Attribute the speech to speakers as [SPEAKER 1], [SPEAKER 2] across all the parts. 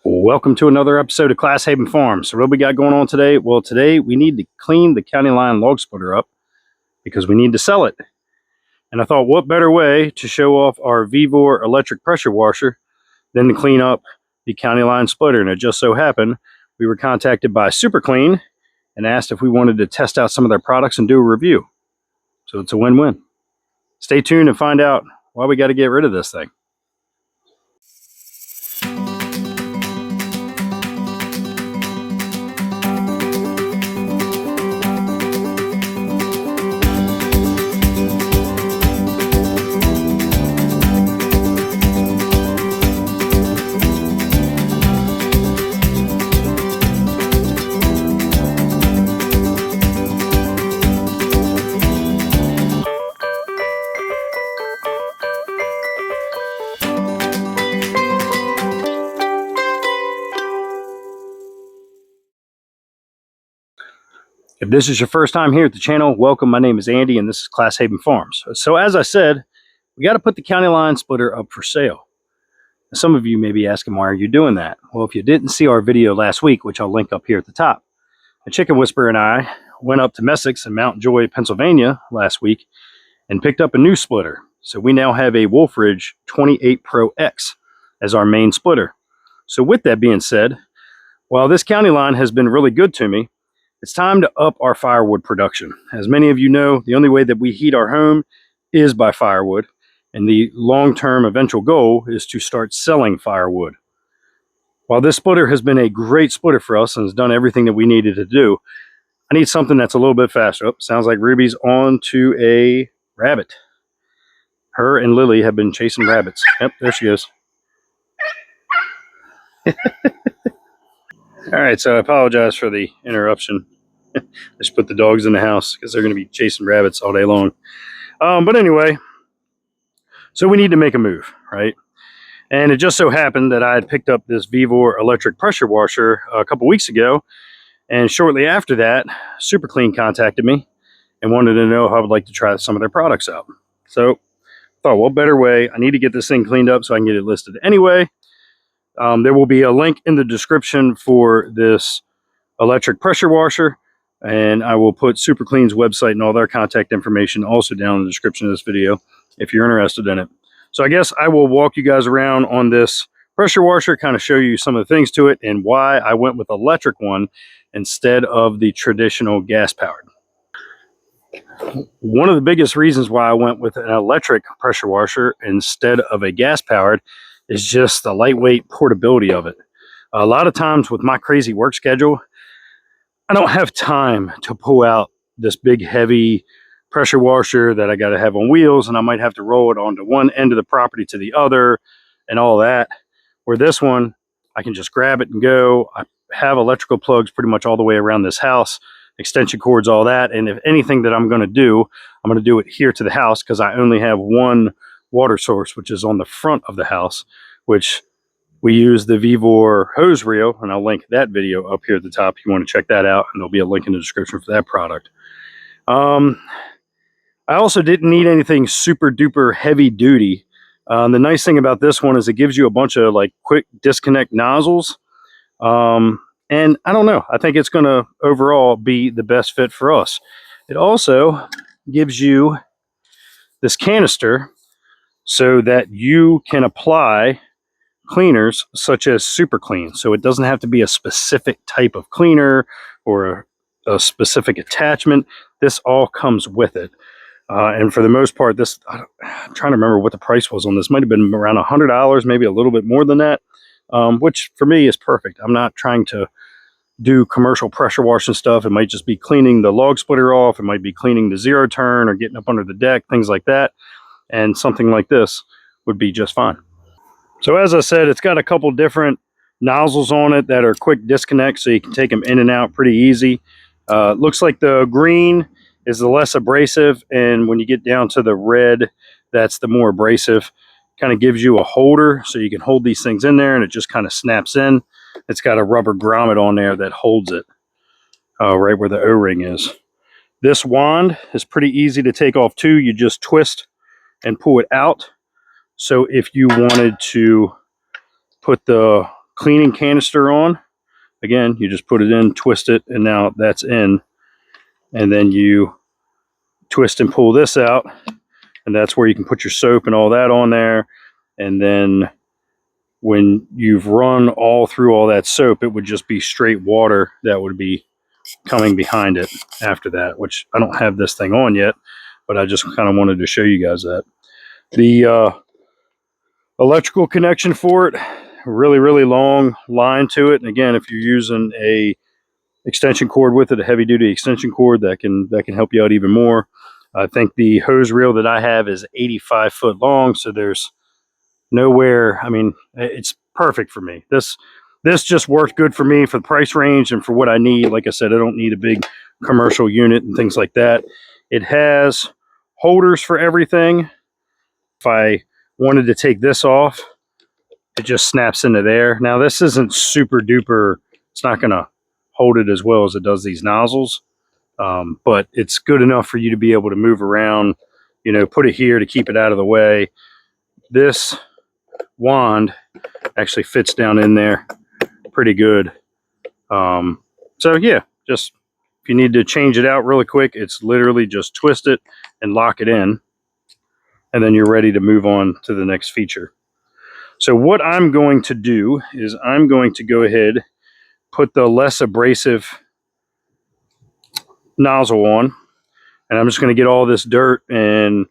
[SPEAKER 1] Welcome to another episode of Class Haven Farms. So what we got going on today? Well, today we need to clean the Countyline log splitter up because we need to sell it. And I thought, what better way to show off our Vevor electric pressure washer than to clean up the Countyline splitter? And it just so happened we were contacted by Super Clean and asked if we wanted to test out some of their products and do a review. So it's a win-win. Stay tuned and find out why we got to get rid of this thing. If this is your first time here at the channel, welcome. My name is Andy and this is Class Haven Farms. So as I said, we got to put the Countyline splitter up for sale. Some of you may be asking, why are you doing that? Well, if you didn't see our video last week, which I'll link up here at the top, the Chicken Whisperer and I went up to Messick's in Mount Joy, Pennsylvania last week and picked up a new splitter. So we now have a Wolfridge 28 Pro X as our main splitter. So with that being said, while this Countyline has been really good to me, it's time to up our firewood production. As many of you know, the only way that we heat our home is by firewood, and the long-term eventual goal is to start selling firewood. While this splitter has been a great splitter for us and has done everything that we needed to do, I need something that's a little bit faster. Oh, sounds like Ruby's on to a rabbit. Her and Lily have been chasing rabbits. Yep, there she goes. All right, so I apologize for the interruption. Just put the dogs in the house because they're going to be chasing rabbits all day long. But anyway, so we need to make a move, right? And it just so happened that I had picked up this Vevor electric pressure washer a couple weeks ago. And shortly after that, Super Clean contacted me and wanted to know if I would like to try some of their products out. So I thought, what better way? I need to get this thing cleaned up so I can get it listed anyway. There will be a link in the description for this electric pressure washer. And I will put Super Clean's website and all their contact information also down in the description of this video if you're interested in it. So I guess I will walk you guys around on this pressure washer, kind of show you some of the things to it and why I went with electric one instead of the traditional gas powered. One of the biggest reasons why I went with an electric pressure washer instead of a gas powered is just the lightweight portability of it. A lot of times with my crazy work schedule, I don't have time to pull out this big heavy pressure washer that I got to have on wheels, and I might have to roll it onto one end of the property to the other and all that. Where this one, I can just grab it and go. I have electrical plugs pretty much all the way around this house, extension cords, all that. And if anything that I'm going to do it here to the house because I only have one water source, which is on the front of the house, which we use the Vevor hose reel, and I'll link that video up here at the top if you want to check that out, and there'll be a link in the description for that product. I also didn't need anything super duper heavy duty. The nice thing about this one is it gives you a bunch of like quick disconnect nozzles. And I don't know, I think it's going to overall be the best fit for us. It also gives you this canister so that you can apply cleaners such as Super Clean. So it doesn't have to be a specific type of cleaner or a specific attachment. This all comes with it. And for the most part, this, I'm trying to remember what the price was on this. Might have been around $100, maybe a little bit more than that, which for me is perfect. I'm not trying to do commercial pressure washing stuff. It might just be cleaning the log splitter off. It might be cleaning the zero turn or getting up under the deck, things like that. And something like this would be just fine. So as I said, it's got a couple different nozzles on it that are quick disconnect, so you can take them in and out pretty easy. Looks like the green is the less abrasive, and when you get down to the red, that's the more abrasive. Kind of gives you a holder so you can hold these things in there and it just kind of snaps in. It's got a rubber grommet on there that holds it right where the O-ring is. This wand is pretty easy to take off too. You just twist and pull it out. So if you wanted to put the cleaning canister on. Again, you just put it in, twist it, and now that's in. And then you twist and pull this out, and that's where you can put your soap and all that on there. And then when you've run all through all that soap, it would just be straight water that would be coming behind it after that, which I don't have this thing on yet, but I just kind of wanted to show you guys that. The electrical connection for it, really, really long line to it. And again, if you're using a extension cord with it, a heavy duty extension cord, that can help you out even more. I think the hose reel that I have is 85 foot long, so there's nowhere, I mean, it's perfect for me. This just worked good for me for the price range and for what I need. Like I said, I don't need a big commercial unit and things like that. It has holders for everything. If I wanted to take this off, it just snaps into there. Now this isn't super duper, it's not gonna hold it as well as it does these nozzles, but it's good enough for you to be able to move around, you know, put it here to keep it out of the way. This wand actually fits down in there pretty good. So yeah, just if you need to change it out really quick, it's literally just twist it and lock it in, and then you're ready to move on to the next feature. So what I'm going to do is I'm going to go ahead, put the less abrasive nozzle on, and I'm just going to get all this dirt and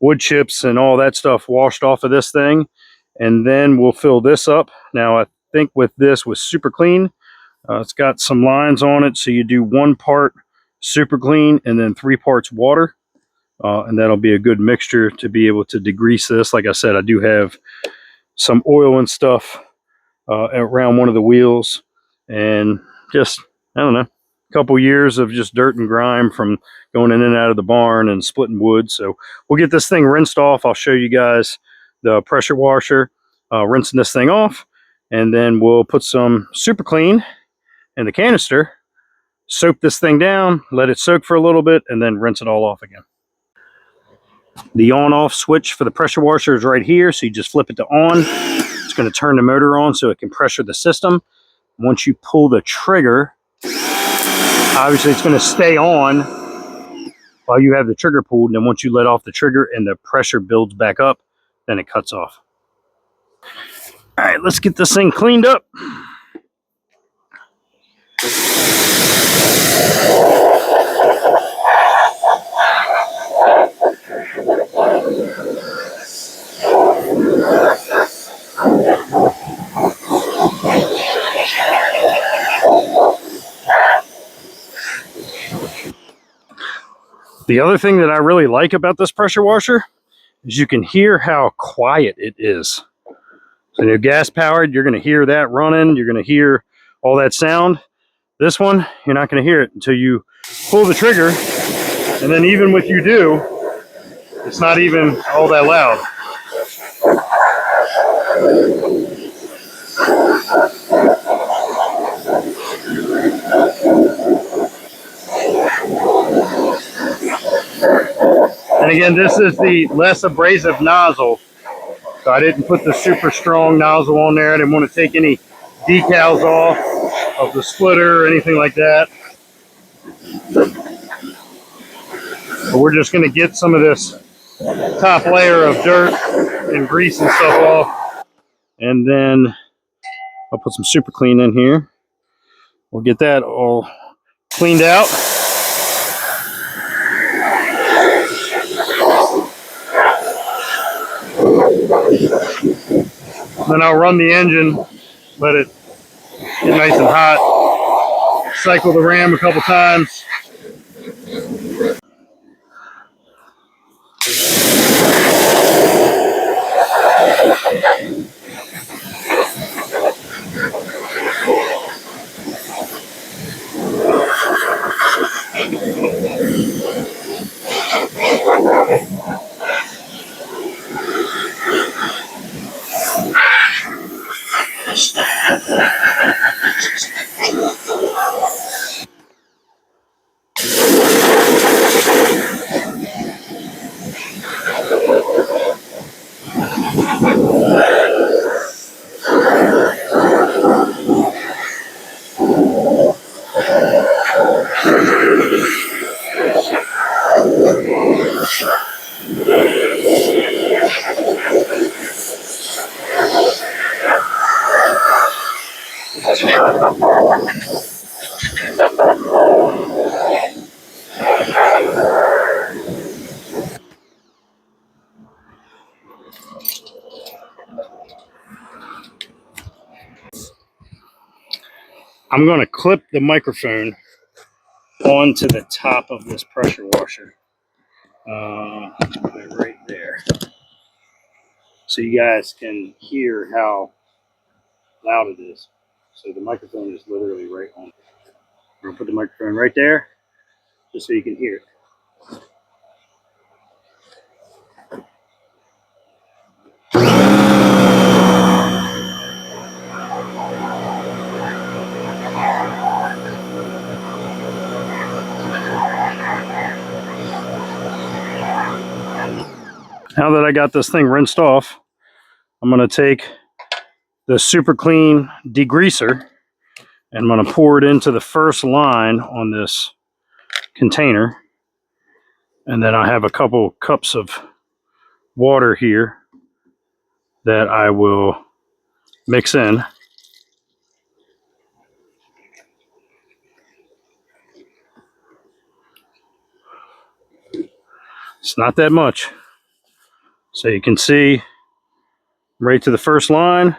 [SPEAKER 1] wood chips and all that stuff washed off of this thing, and then we'll fill this up. Now I think with this was super clean. It's got some lines on it, so you do 1 part super clean and then 3 parts water, and that'll be a good mixture to be able to degrease this. Like I said, I do have some oil and stuff around one of the wheels, and just, I don't know, a couple years of just dirt and grime from going in and out of the barn and splitting wood. So we'll get this thing rinsed off. I'll show you guys the pressure washer rinsing this thing off, and then we'll put some super clean in the canister, soak this thing down, let it soak for a little bit, and then rinse it all off again. The on-off switch for the pressure washer is right here, so you just flip it to on. It's going to turn the motor on so it can pressure the system. Once you pull the trigger, obviously it's going to stay on while you have the trigger pulled, and then once you let off the trigger and the pressure builds back up, then it cuts off. All right, let's get this thing cleaned up. The other thing that I really like about this pressure washer is you can hear how quiet it is. So you're gas powered, you're going to hear that running, you're going to hear all that sound. This one, you're not going to hear it until you pull the trigger, and then even if you do, it's not even all that loud. And again, this is the less abrasive nozzle, so I didn't put the super strong nozzle on there. I didn't want to take any decals off of the splitter or anything like that. But we're just going to get some of this top layer of dirt and grease and stuff off, and then I'll put some super clean in here. We'll get that all cleaned out. Then I'll run the engine, let it get nice and hot, cycle the ram a couple times. I'm going to clip the microphone onto the top of this pressure washer. Right there. So you guys can hear how loud it is. So the microphone is literally right on. We're going to put the microphone right there just so you can hear it. Now that I got this thing rinsed off, I'm going to take the super clean degreaser and I'm going to pour it into the first line on this container. And then I have a couple cups of water here that I will mix in. It's not that much. So you can see right to the first line.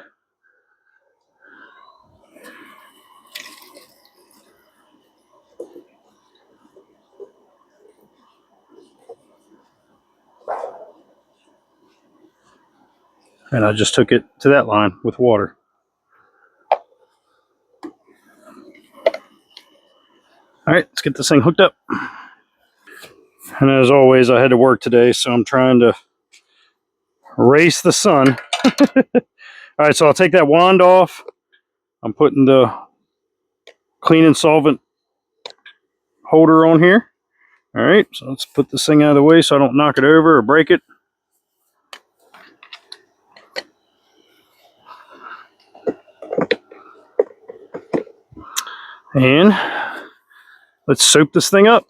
[SPEAKER 1] And I just took it to that line with water. All right, let's get this thing hooked up. And as always, I had to work today, so I'm trying to race the sun. All right, so I'll take that wand off. I'm putting the clean and solvent holder on here. All right, so let's put this thing out of the way so I don't knock it over or break it. And let's soap this thing up.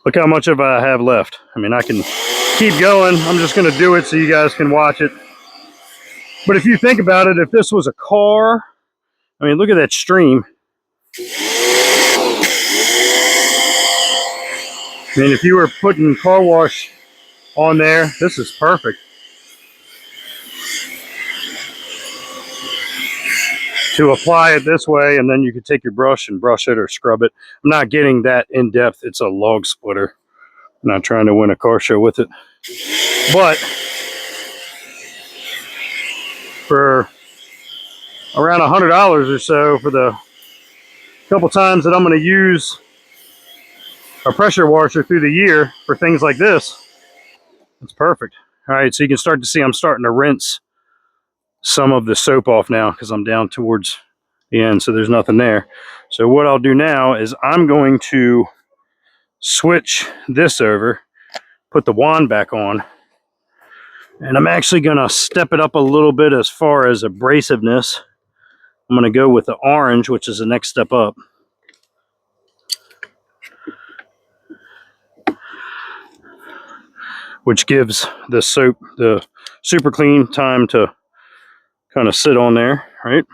[SPEAKER 1] Look how much of I have left. I mean, I can keep going. I'm just going to do it so you guys can watch it. But if you think about it, if this was a car, I mean, look at that stream. I mean, if you were putting car wash on there, this is perfect. To apply it this way, and then you could take your brush and brush it or scrub it. I'm not getting that in depth. It's a log splitter. I'm not trying to win a car show with it. But for around $100 or so for the couple times that I'm going to use a pressure washer through the year for things like this, it's perfect. All right, so you can start to see I'm starting to rinse some of the soap off now because I'm down towards the end, so there's nothing there. So what I'll do now is I'm going to switch this over, put the wand back on, and I'm actually going to step it up a little bit as far as abrasiveness. I'm going to go with the orange, which is the next step up. Which gives the soap, the super clean, time to kind of sit on there, right?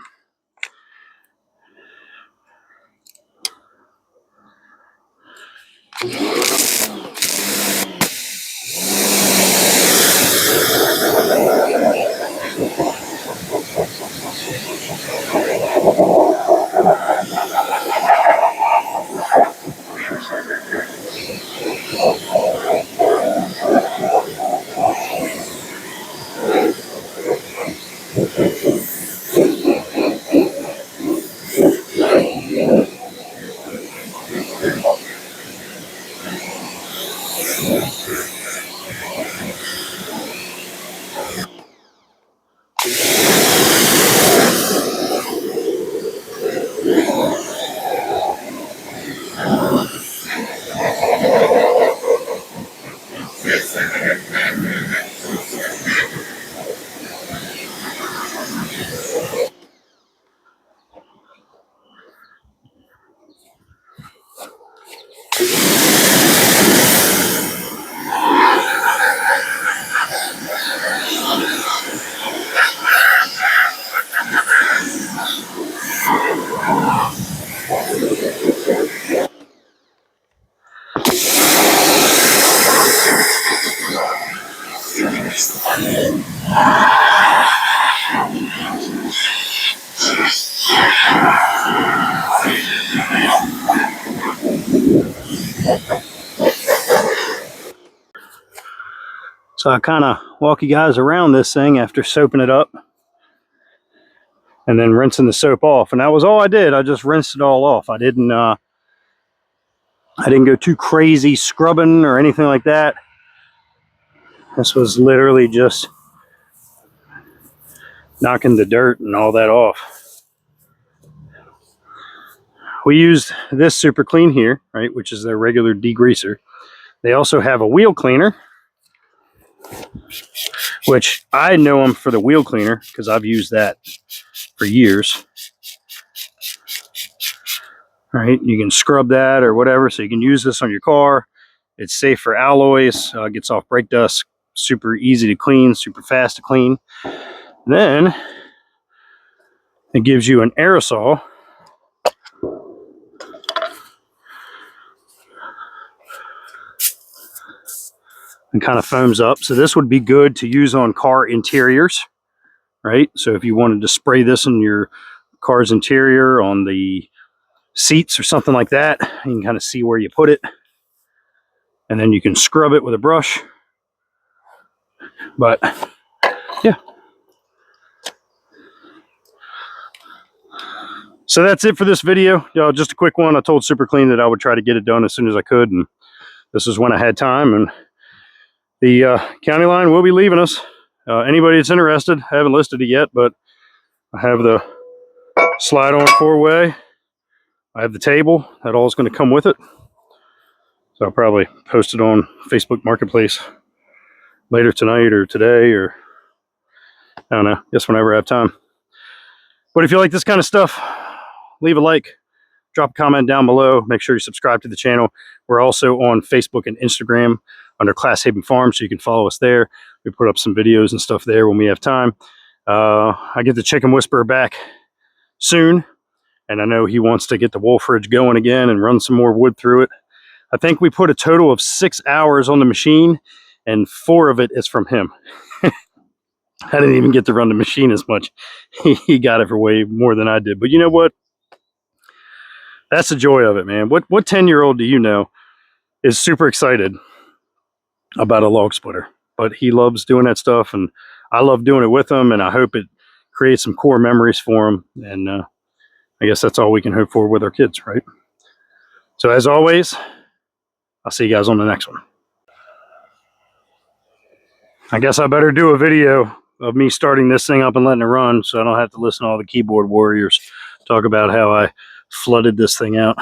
[SPEAKER 1] So I kind of walk you guys around this thing after soaping it up and then rinsing the soap off. And that was all I did. I just rinsed it all off. I didn't go too crazy scrubbing or anything like that. This was literally just knocking the dirt and all that off. We used this Super Clean here, right, which is their regular degreaser. They also have a wheel cleaner, which I know them for the wheel cleaner because I've used that for years. All right, you can scrub that or whatever, so you can use this on your car. It's safe for alloys, gets off brake dust, super easy to clean, super fast to clean. Then it gives you an aerosol and kind of foams up. So this would be good to use on car interiors, right? So if you wanted to spray this in your car's interior, on the seats or something like that, you can kind of see where you put it. And then you can scrub it with a brush. But yeah. So that's it for this video. Just a quick one. I told Super Clean that I would try to get it done as soon as I could, and this is when I had time. And the Countyline will be leaving us. Anybody that's interested, I haven't listed it yet, but I have the slide-on 4-way. I have the table. That all is going to come with it. So I'll probably post it on Facebook Marketplace later tonight or today, or I don't know, just whenever I have time. But if you like this kind of stuff, leave a like, drop a comment down below. Make sure you subscribe to the channel. We're also on Facebook and Instagram under Class Haven Farm, so you can follow us there. We put up some videos and stuff there when we have time. I get the Chicken Whisperer back soon, and I know he wants to get the wolf ridge going again and run some more wood through it. I think we put a total of 6 hours on the machine, and 4 of it is from him. I didn't even get to run the machine as much. He got it for way more than I did. But you know what? That's the joy of it, man. What 10-year-old do you know is super excited about a log splitter? But he loves doing that stuff, and I love doing it with him, and I hope it creates some core memories for him. And I guess that's all we can hope for with our kids, right? So as always, I'll see you guys on the next one. I guess I better do a video of me starting this thing up and letting it run, so I don't have to listen to all the keyboard warriors talk about how I flooded this thing out.